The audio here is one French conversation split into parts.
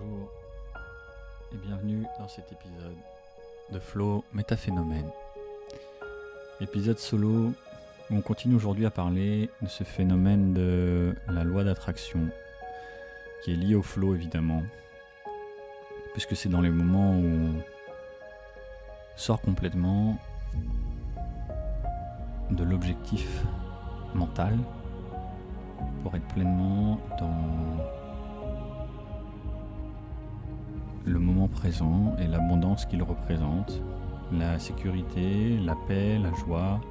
Bonjour et bienvenue dans cet épisode de Flow Métaphénomène. Épisode solo où on continue aujourd'hui à parler de ce phénomène de la loi d'attraction qui est lié au flow évidemment, puisque c'est dans les moments où on sort complètement de l'objectif mental pour être pleinement dans le moment présent et l'abondance qu'il représente, la sécurité, la paix, la joie,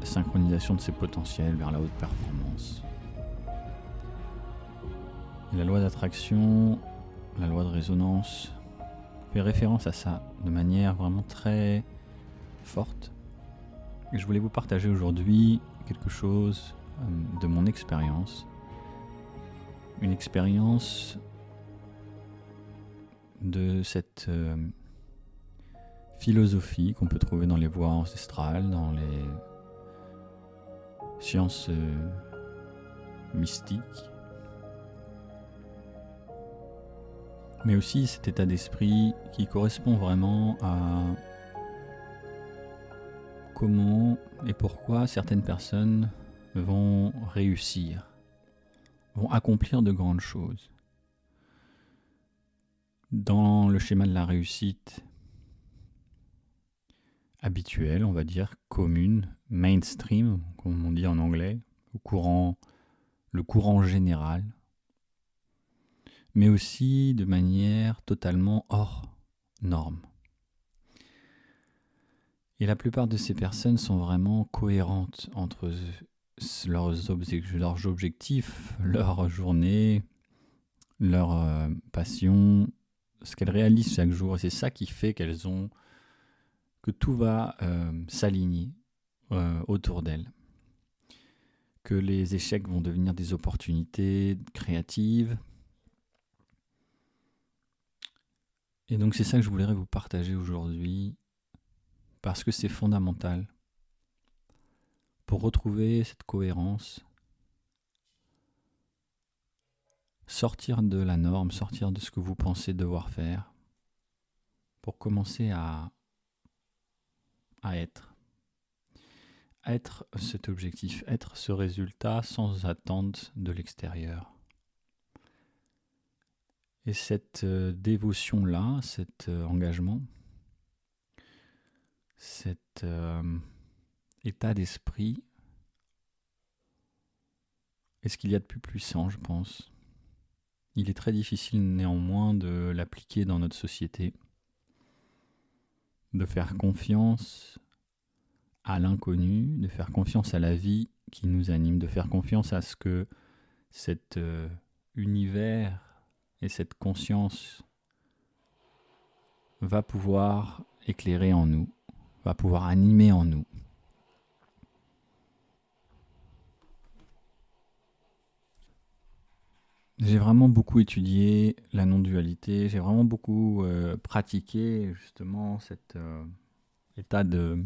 la synchronisation de ses potentiels vers la haute performance. Et la loi d'attraction, la loi de résonance, fait référence à ça de manière vraiment très forte. Et je voulais vous partager aujourd'hui quelque chose de mon expérience. Une expérience de cette philosophie qu'on peut trouver dans les voies ancestrales, dans les sciences mystiques, mais aussi cet état d'esprit qui correspond vraiment à comment et pourquoi certaines personnes vont réussir, vont accomplir de grandes choses. Dans le schéma de la réussite habituel, on va dire, commune, mainstream, comme on dit en anglais, le courant général, mais aussi de manière totalement hors norme. Et la plupart de ces personnes sont vraiment cohérentes entre leurs objectifs, leur journée, leur passion, ce qu'elles réalisent chaque jour. Et c'est ça qui fait que tout va s'aligner autour d'elles. Que les échecs vont devenir des opportunités créatives. Et donc c'est ça que je voudrais vous partager aujourd'hui, parce que c'est fondamental pour retrouver cette cohérence, sortir de la norme, sortir de ce que vous pensez devoir faire, pour commencer à être cet objectif, être ce résultat sans attente de l'extérieur. Et cette dévotion-là, cet engagement, cet état d'esprit est ce qu'il y a de plus puissant, je pense. Il est très difficile néanmoins de l'appliquer dans notre société, de faire confiance à l'inconnu, de faire confiance à la vie qui nous anime, de faire confiance à ce que cet univers et cette conscience va pouvoir éclairer en nous, va pouvoir animer en nous. J'ai vraiment beaucoup étudié la non-dualité, j'ai vraiment beaucoup pratiqué justement cet état de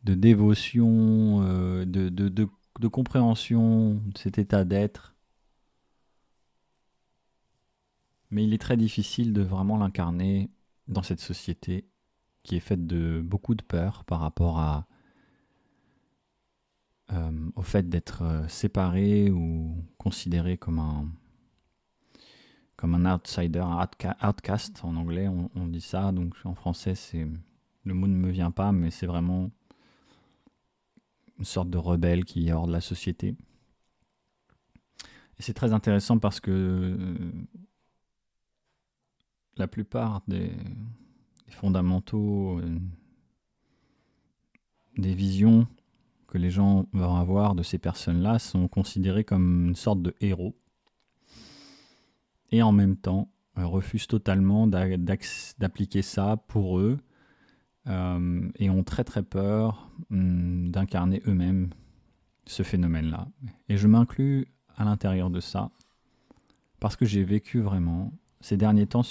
dévotion, de compréhension de cet état d'être. Mais il est très difficile de vraiment l'incarner dans cette société qui est faite de beaucoup de peur par rapport au fait d'être séparé ou considéré comme un outsider, un outcast en anglais, on dit ça. Donc en français, le mot ne me vient pas, mais c'est vraiment une sorte de rebelle qui est hors de la société. Et c'est très intéressant parce que la plupart des fondamentaux, des visions que les gens vont avoir de ces personnes-là sont considérés comme une sorte de héros. Et en même temps, refusent totalement d'appliquer ça pour eux et ont très très peur d'incarner eux-mêmes ce phénomène-là. Et je m'inclus à l'intérieur de ça parce que j'ai vécu vraiment ces derniers temps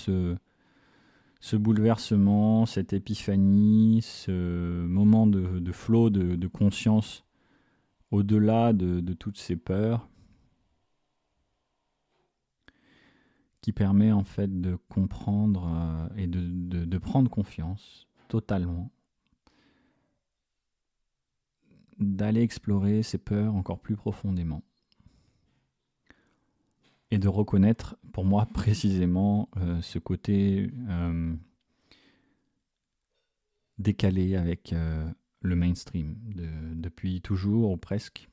ce bouleversement, cette épiphanie, ce moment de flow, de conscience au-delà de toutes ces peurs. qui permet en fait de comprendre et de prendre confiance totalement, d'aller explorer ses peurs encore plus profondément et de reconnaître pour moi précisément ce côté décalé avec le mainstream depuis toujours ou presque.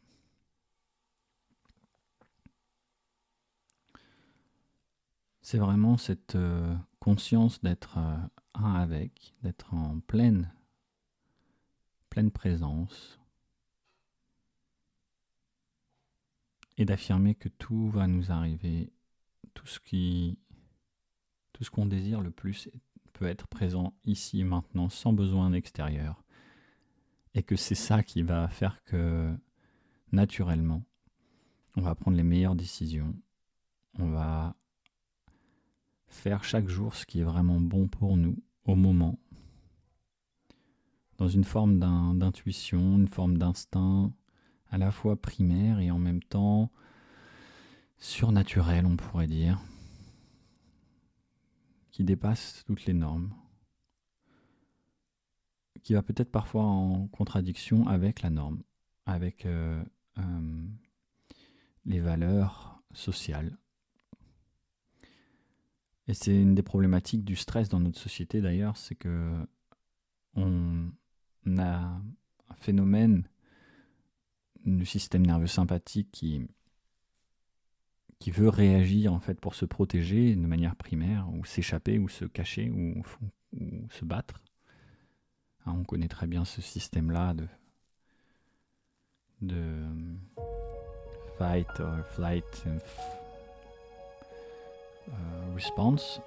C'est vraiment cette conscience d'être un avec, d'être en pleine présence et d'affirmer que tout va nous arriver, tout ce qu'on désire le plus peut être présent ici maintenant sans besoin d'extérieur et que c'est ça qui va faire que naturellement on va prendre les meilleures décisions, on va faire chaque jour ce qui est vraiment bon pour nous au moment, dans une forme d'intuition, une forme d'instinct à la fois primaire et en même temps surnaturel, on pourrait dire, qui dépasse toutes les normes, qui va peut-être parfois en contradiction avec la norme, avec les valeurs sociales. Et c'est une des problématiques du stress dans notre société d'ailleurs, c'est que on a un phénomène du système nerveux sympathique qui veut réagir en fait pour se protéger de manière primaire, ou s'échapper, ou se cacher, ou se battre. Hein, on connaît très bien ce système-là de fight or flight response.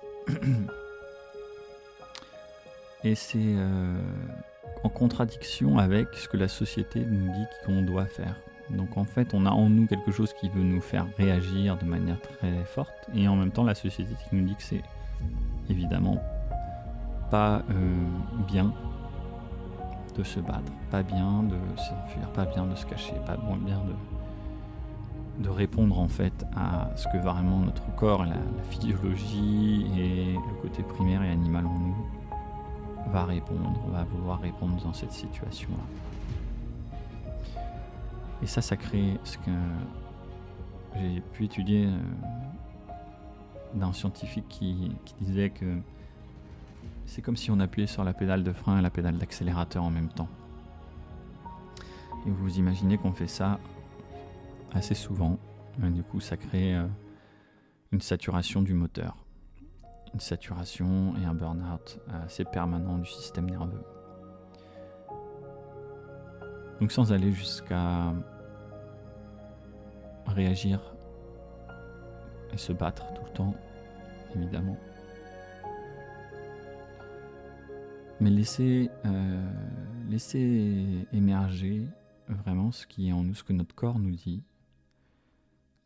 Et c'est en contradiction avec ce que la société nous dit qu'on doit faire. Donc en fait, on a en nous quelque chose qui veut nous faire réagir de manière très forte, et en même temps la société qui nous dit que c'est évidemment pas bien de se battre, pas bien de s'enfuir, pas bien de se cacher, pas bien de répondre en fait à ce que vraiment notre corps, la physiologie et le côté primaire et animal en nous va vouloir répondre dans cette situation-là. Et ça crée ce que j'ai pu étudier d'un scientifique qui disait que c'est comme si on appuyait sur la pédale de frein et la pédale d'accélérateur en même temps. Et vous imaginez qu'on fait ça assez souvent. Du coup, ça crée une saturation du moteur, une saturation et un burn-out assez permanent du système nerveux. Donc sans aller jusqu'à réagir et se battre tout le temps, évidemment. Mais laisser émerger vraiment ce qui est en nous, ce que notre corps nous dit.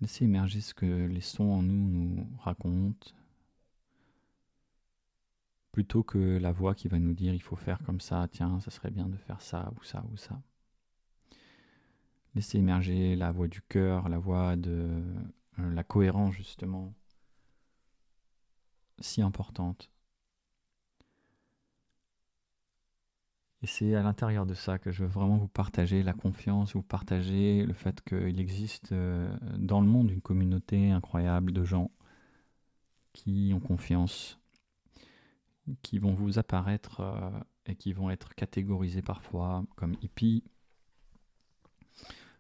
Laisser émerger ce que les sons en nous racontent, plutôt que la voix qui va nous dire il faut faire comme ça, tiens, ça serait bien de faire ça ou ça ou ça. Laisser émerger la voix du cœur, la voix de la cohérence justement, si importante. Et c'est à l'intérieur de ça que je veux vraiment vous partager la confiance, vous partager le fait qu'il existe dans le monde une communauté incroyable de gens qui ont confiance, qui vont vous apparaître et qui vont être catégorisés parfois comme hippies.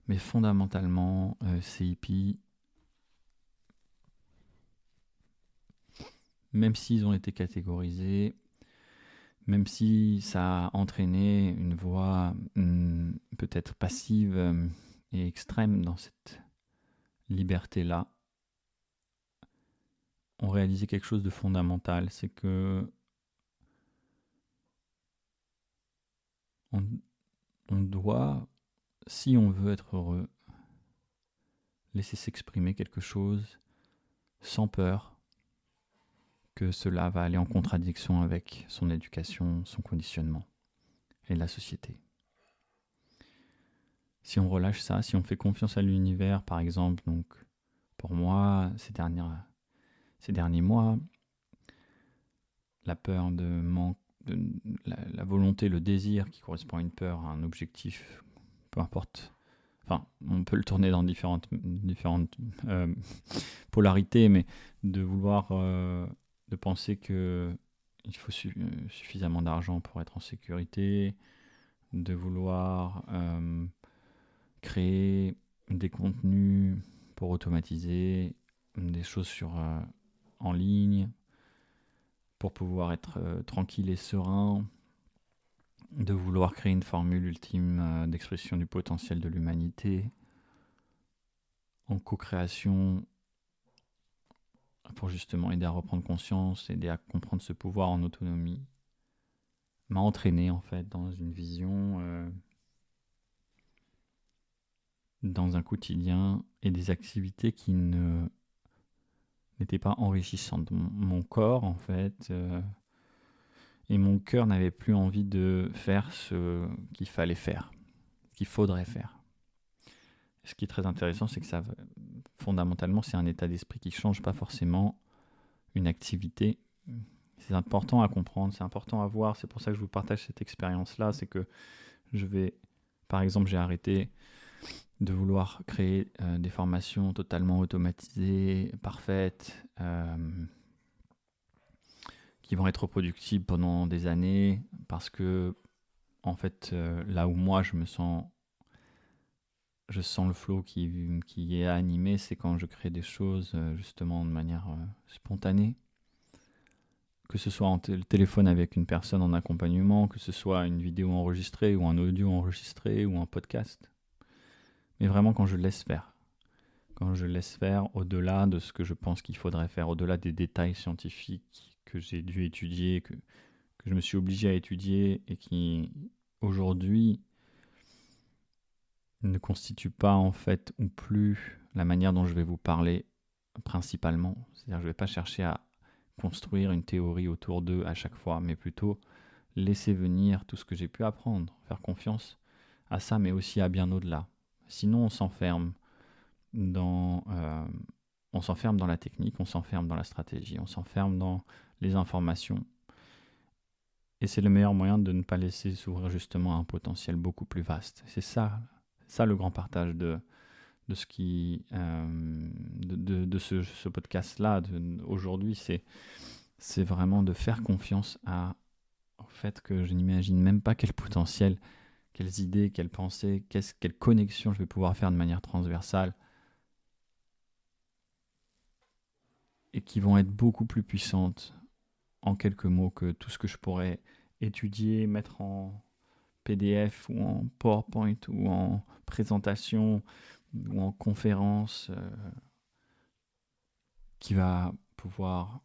Mais fondamentalement, ces hippies, même s'ils ont été catégorisés, même si ça a entraîné une voix peut-être passive et extrême dans cette liberté-là, ont réalisé quelque chose de fondamental, c'est que on doit, si on veut être heureux, laisser s'exprimer quelque chose sans peur que cela va aller en contradiction avec son éducation, son conditionnement et la société. Si on relâche ça, si on fait confiance à l'univers, par exemple, donc pour moi, ces ces derniers mois, la peur de manque, la volonté, le désir qui correspond à une peur, à un objectif, peu importe. Enfin, on peut le tourner dans différentes polarités, mais de vouloir, de penser que il faut suffisamment d'argent pour être en sécurité, de vouloir créer des contenus pour automatiser des choses en ligne, pour pouvoir être tranquille et serein, de vouloir créer une formule ultime d'expression du potentiel de l'humanité, en co-création, pour justement aider à reprendre conscience, aider à comprendre ce pouvoir en autonomie, m'a entraîné en fait dans une vision, dans un quotidien et des activités qui n'étaient pas enrichissantes. Mon corps en fait et mon cœur n'avaient plus envie de faire ce qu'il fallait faire, qu'il faudrait faire. Ce qui est très intéressant, c'est que fondamentalement, c'est un état d'esprit qui change, pas forcément une activité. C'est important à comprendre, c'est important à voir. C'est pour ça que je vous partage cette expérience-là. C'est que par exemple, j'ai arrêté de vouloir créer des formations totalement automatisées, parfaites, qui vont être reproductibles pendant des années, parce que, en fait, là où moi je sens le flow qui est animé, c'est quand je crée des choses justement de manière spontanée. Que ce soit en téléphone avec une personne en accompagnement, que ce soit une vidéo enregistrée ou un audio enregistré ou un podcast. Mais vraiment quand je laisse faire. Quand je laisse faire au-delà de ce que je pense qu'il faudrait faire, au-delà des détails scientifiques que j'ai dû étudier, que je me suis obligé à étudier et qui aujourd'hui ne constitue pas en fait ou plus la manière dont je vais vous parler principalement. C'est-à-dire que je ne vais pas chercher à construire une théorie autour d'eux à chaque fois, mais plutôt laisser venir tout ce que j'ai pu apprendre, faire confiance à ça, mais aussi à bien au-delà. Sinon, on s'enferme dans la technique, on s'enferme dans la stratégie, on s'enferme dans les informations. Et c'est le meilleur moyen de ne pas laisser s'ouvrir justement à un potentiel beaucoup plus vaste. C'est ça le grand partage de ce ce podcast-là aujourd'hui, c'est vraiment de faire confiance au fait que je n'imagine même pas quel potentiel, quelles idées, quelles pensées, quelle connexion je vais pouvoir faire de manière transversale et qui vont être beaucoup plus puissantes en quelques mots que tout ce que je pourrais étudier, mettre en PDF ou en PowerPoint ou en présentation ou en conférence qui va pouvoir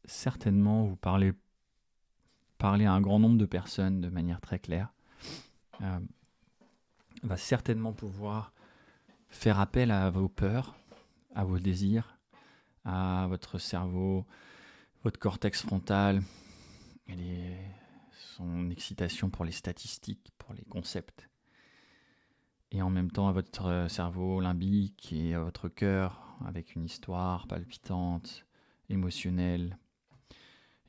certainement vous parler à un grand nombre de personnes de manière très claire, va certainement pouvoir faire appel à vos peurs, à vos désirs, à votre cerveau, votre cortex frontal, et son excitation pour les statistiques, pour les concepts. Et en même temps à votre cerveau limbique et à votre cœur, avec une histoire palpitante, émotionnelle.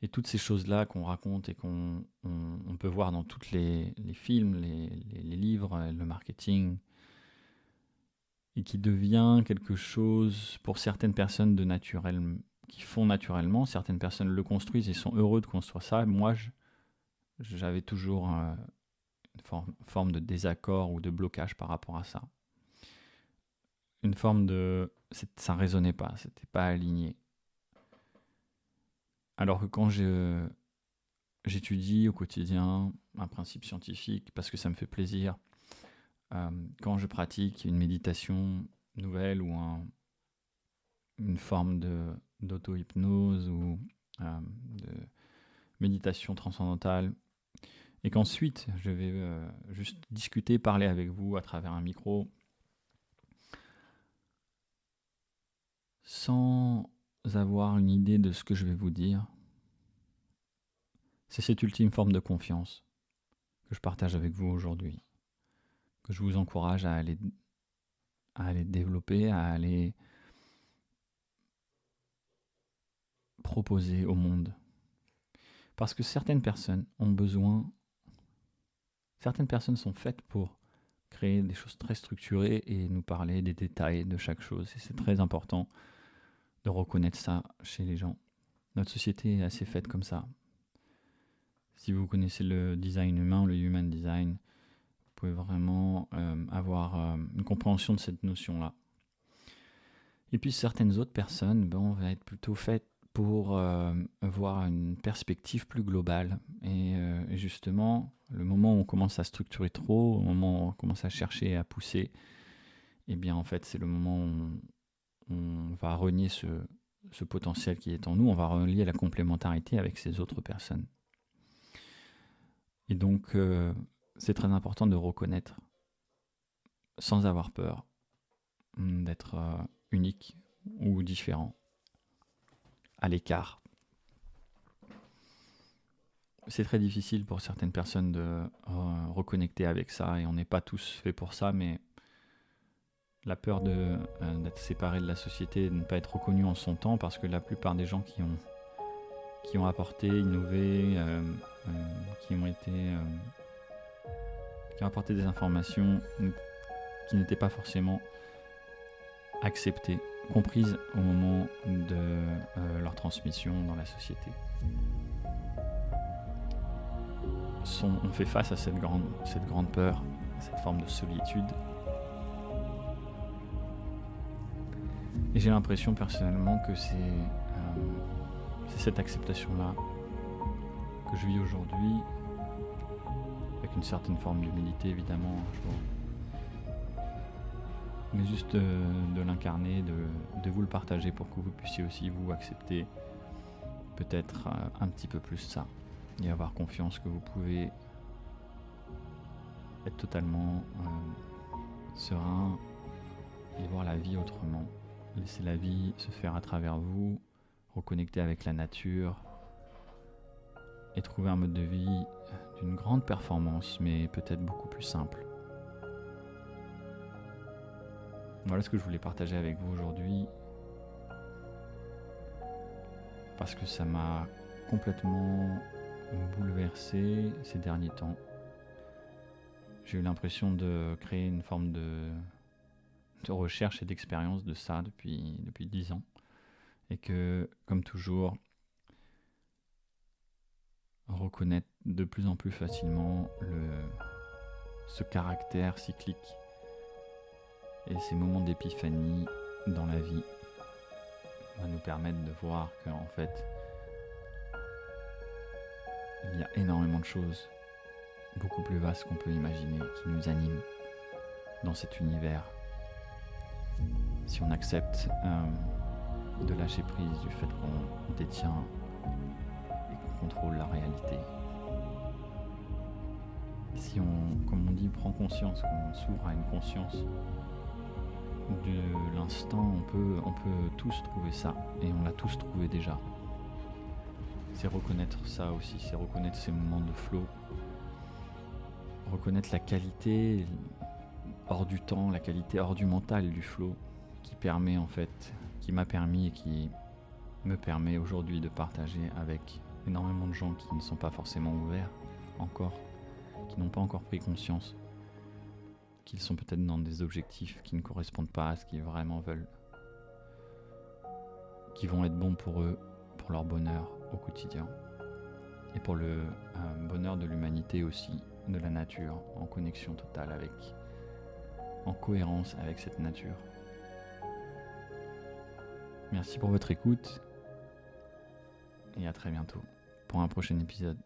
Et toutes ces choses-là qu'on raconte et qu'on peut voir dans tous les films, les livres, le marketing, et qui devient quelque chose pour certaines personnes de naturel, qui font naturellement. Certaines personnes le construisent et sont heureux de construire ça. Moi, j'avais toujours une forme de désaccord ou de blocage par rapport à ça. Une forme ça ne résonnait pas, c'était pas aligné. Alors que quand j'étudie au quotidien un principe scientifique, parce que ça me fait plaisir, quand je pratique une méditation nouvelle ou une forme d'auto-hypnose ou de méditation transcendantale, et qu'ensuite je vais juste discuter, parler avec vous à travers un micro, sans avoir une idée de ce que je vais vous dire, c'est cette ultime forme de confiance que je partage avec vous aujourd'hui, que je vous encourage à aller développer, à aller proposer au monde. Parce que certaines personnes sont faites pour créer des choses très structurées et nous parler des détails de chaque chose. Et c'est très important de reconnaître ça chez les gens. Notre société est assez faite comme ça. Si vous connaissez le design humain, le human design, vous pouvez vraiment avoir une compréhension de cette notion-là. Et puis certaines autres personnes vont être plutôt faites pour avoir une perspective plus globale. Et justement, le moment où on commence à structurer trop, au moment où on commence à chercher et à pousser, eh bien en fait c'est le moment où on va renier ce potentiel qui est en nous, on va relier la complémentarité avec ces autres personnes. Et donc c'est très important de reconnaître, sans avoir peur, d'être unique ou différent, à l'écart. C'est très difficile pour certaines personnes de reconnecter avec ça, et on n'est pas tous faits pour ça, mais la peur d'être séparé de la société, de ne pas être reconnu en son temps, parce que la plupart des gens qui ont apporté, innové, qui ont apporté des informations qui n'étaient pas forcément acceptées, comprises au moment de leur transmission dans la société. On fait face à cette grande peur, cette forme de solitude. Et j'ai l'impression personnellement que c'est cette acceptation-là que je vis aujourd'hui, avec une certaine forme d'humilité évidemment, mais juste de l'incarner, de vous le partager pour que vous puissiez aussi vous accepter peut-être un petit peu plus ça, et avoir confiance que vous pouvez être totalement serein et voir la vie autrement. Laisser la vie se faire à travers vous, reconnecter avec la nature et trouver un mode de vie d'une grande performance, mais peut-être beaucoup plus simple. Voilà ce que je voulais partager avec vous aujourd'hui, parce que ça m'a complètement bouleversé ces derniers temps. J'ai eu l'impression de créer une forme de recherche et d'expérience de ça depuis 10 ans. Et que, comme toujours, reconnaître de plus en plus facilement ce caractère cyclique et ces moments d'épiphanie dans la vie va nous permettre de voir qu'en fait, il y a énormément de choses beaucoup plus vastes qu'on peut imaginer qui nous animent dans cet univers. Si on accepte de lâcher prise du fait qu'on détient et qu'on contrôle la réalité. Si on, comme on dit, prend conscience, qu'on s'ouvre à une conscience de l'instant, on peut tous trouver ça, et on l'a tous trouvé déjà. C'est reconnaître ça aussi, c'est reconnaître ces moments de flow, reconnaître la qualité hors du temps, la qualité hors du mental du flow, qui m'a permis et qui me permet aujourd'hui de partager avec énormément de gens qui ne sont pas forcément ouverts encore, qui n'ont pas encore pris conscience qu'ils sont peut-être dans des objectifs qui ne correspondent pas à ce qu'ils vraiment veulent, qui vont être bons pour eux, pour leur bonheur au quotidien et pour le bonheur de l'humanité aussi, de la nature, en connexion totale en cohérence avec cette nature. Merci pour votre écoute et à très bientôt pour un prochain épisode.